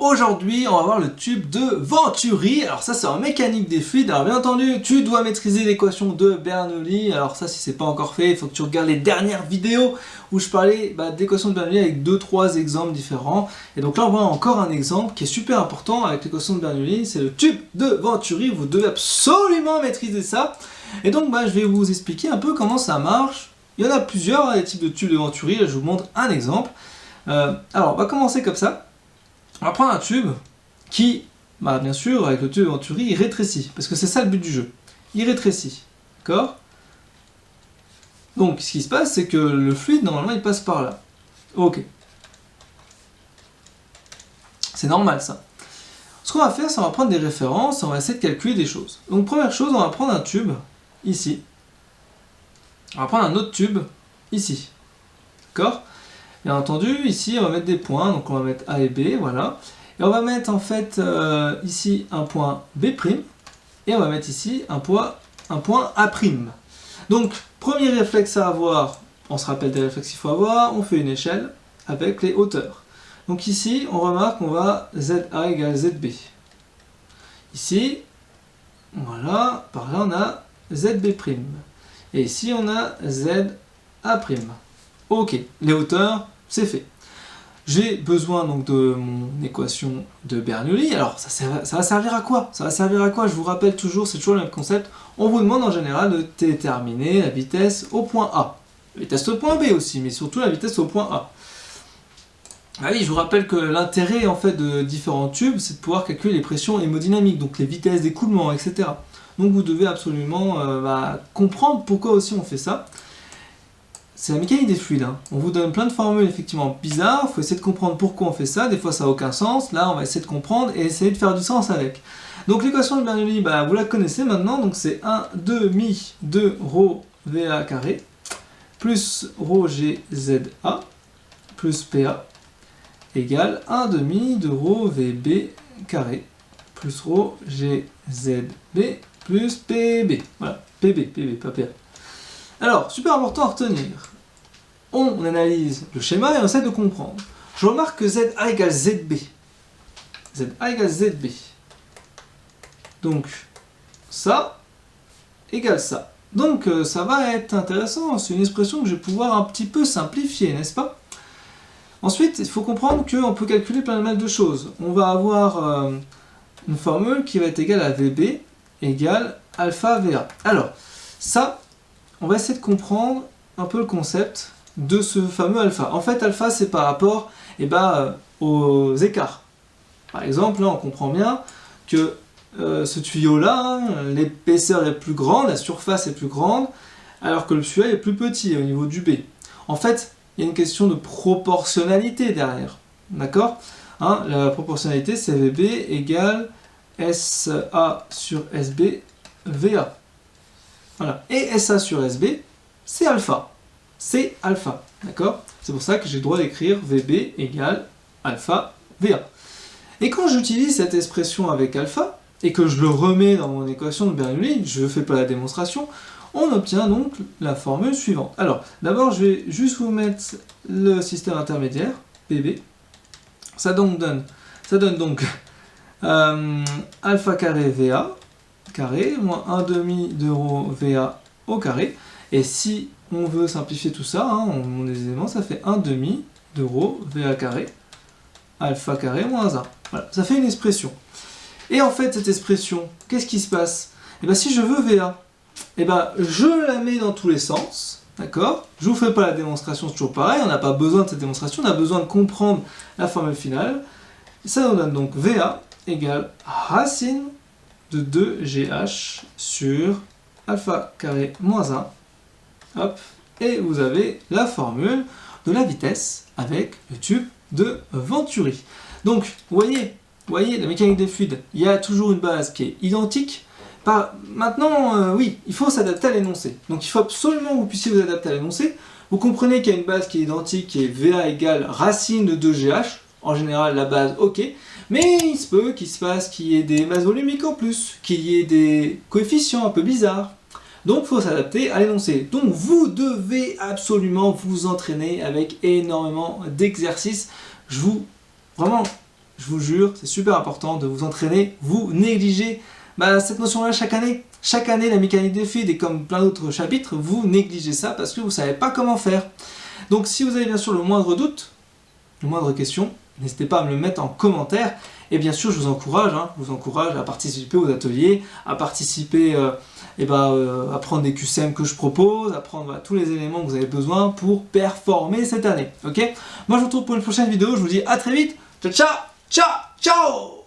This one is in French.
Aujourd'hui, on va voir le tube de Venturi. Alors ça, c'est en mécanique des fluides. Alors bien entendu, tu dois maîtriser l'équation de Bernoulli. Alors ça, si c'est pas encore fait, il faut que tu regardes les dernières vidéos où je parlais d'équation de Bernoulli avec 2-3 exemples différents. Et donc là, on voit encore un exemple qui est super important avec l'équation de Bernoulli. C'est le tube de Venturi. Vous devez absolument maîtriser ça. Et donc, je vais vous expliquer un peu comment ça marche. Il y en a plusieurs, les types de tubes de Venturi. Là, je vous montre un exemple. Alors, on va commencer comme ça. On va prendre un tube qui, bien sûr, avec le tube de Venturi, il rétrécit. Parce que c'est ça le but du jeu. Il rétrécit. D'accord ? Donc, ce qui se passe, c'est que le fluide, normalement, il passe par là. Ok. C'est normal, ça. Ce qu'on va faire, c'est qu'on va prendre des références, on va essayer de calculer des choses. Donc, première chose, on va prendre un tube, ici. On va prendre un autre tube, ici. D'accord ? Bien entendu, ici, on va mettre des points, donc on va mettre A et B, voilà. Et on va mettre, en fait, ici, un point B', et on va mettre ici un point A'. Donc, premier réflexe à avoir, on se rappelle des réflexes qu'il faut avoir, on fait une échelle avec les hauteurs. Donc ici, on remarque qu'on va ZA égale ZB. Ici, voilà, par là on a ZB'. Et ici, on a ZA'. Ok, les hauteurs, c'est fait. J'ai besoin donc de mon équation de Bernoulli. Alors, ça va servir à quoi? Ça va servir à quoi? Je vous rappelle toujours, c'est toujours le même concept. On vous demande en général de déterminer la vitesse au point A. La vitesse au point B aussi, mais surtout la vitesse au point A. Ah oui, je vous rappelle que l'intérêt en fait de différents tubes, c'est de pouvoir calculer les pressions hémodynamiques, donc les vitesses d'écoulement, etc. Donc vous devez absolument comprendre pourquoi aussi on fait ça. C'est la mécanique des fluides. On vous donne plein de formules effectivement bizarres, il faut essayer de comprendre pourquoi on fait ça, des fois ça n'a aucun sens, là on va essayer de comprendre et essayer de faire du sens avec. Donc l'équation de Bernoulli, vous la connaissez maintenant, donc c'est 1 demi de ρ VA carré plus ρ GZA plus PA égale 1 demi de ρ VB carré plus ρ GZB plus PB. Voilà, PB, pas PA. Alors, super important à retenir. On analyse le schéma et on essaie de comprendre. Je remarque que ZA égale ZB. ZA égale ZB. Donc, ça égale ça. Donc, ça va être intéressant. C'est une expression que je vais pouvoir un petit peu simplifier, n'est-ce pas? Ensuite, il faut comprendre qu'on peut calculer plein de choses. On va avoir une formule qui va être égale à VB égale alpha VA. Alors, ça, on va essayer de comprendre un peu le concept de ce fameux alpha. En fait, alpha, c'est par rapport aux écarts. Par exemple, là, on comprend bien que ce tuyau-là, l'épaisseur est plus grande, la surface est plus grande, alors que le tuyau est plus petit au niveau du B. En fait, il y a une question de proportionnalité derrière. D'accord ? La proportionnalité, c'est VB égale SA sur SB VA. Voilà. Et SA sur SB, c'est alpha. C'est alpha. D'accord ? C'est pour ça que j'ai le droit d'écrire VB égale alpha VA. Et quand j'utilise cette expression avec alpha, et que je le remets dans mon équation de Bernoulli, je ne fais pas la démonstration, on obtient donc la formule suivante. Alors, d'abord, je vais juste vous mettre le système intermédiaire, PB. Ça donne donc alpha carré VA carré moins 1 demi de ρ VA au carré. Et si on veut simplifier tout ça, mon aisément, ça fait 1 demi de ρ VA carré alpha carré moins 1. Voilà, ça fait une expression. Et en fait, cette expression, qu'est-ce qui se passe? Si je veux VA, je la mets dans tous les sens, d'accord? Je ne vous fais pas la démonstration, c'est toujours pareil, on n'a pas besoin de cette démonstration, on a besoin de comprendre la formule finale. Ça nous donne donc VA égale racine de 2GH sur alpha carré moins 1. Hop, et vous avez la formule de la vitesse avec le tube de Venturi. Donc, vous voyez, la mécanique des fluides, il y a toujours une base qui est identique. Maintenant, oui, il faut s'adapter à l'énoncé. Donc il faut absolument que vous puissiez vous adapter à l'énoncé. Vous comprenez qu'il y a une base qui est identique, qui est VA égale racine de 2GH. En général, la base, ok. Mais il se peut qu'il se passe qu'il y ait des masses volumiques en plus, qu'il y ait des coefficients un peu bizarres. Donc il faut s'adapter à l'énoncé. Donc vous devez absolument vous entraîner avec énormément d'exercices. Vraiment, je vous jure, c'est super important de vous entraîner. Vous négligez cette notion-là chaque année. Chaque année, la mécanique des fluides et comme plein d'autres chapitres, vous négligez ça parce que vous ne savez pas comment faire. Donc si vous avez bien sûr le moindre doute, le moindre question, n'hésitez pas à me le mettre en commentaire. Et bien sûr, je vous encourage à participer aux ateliers, à participer à prendre des QCM que je propose, à prendre tous les éléments que vous avez besoin pour performer cette année. Ok ? Moi, je vous retrouve pour une prochaine vidéo. Je vous dis à très vite. Ciao, ciao, ciao, ciao.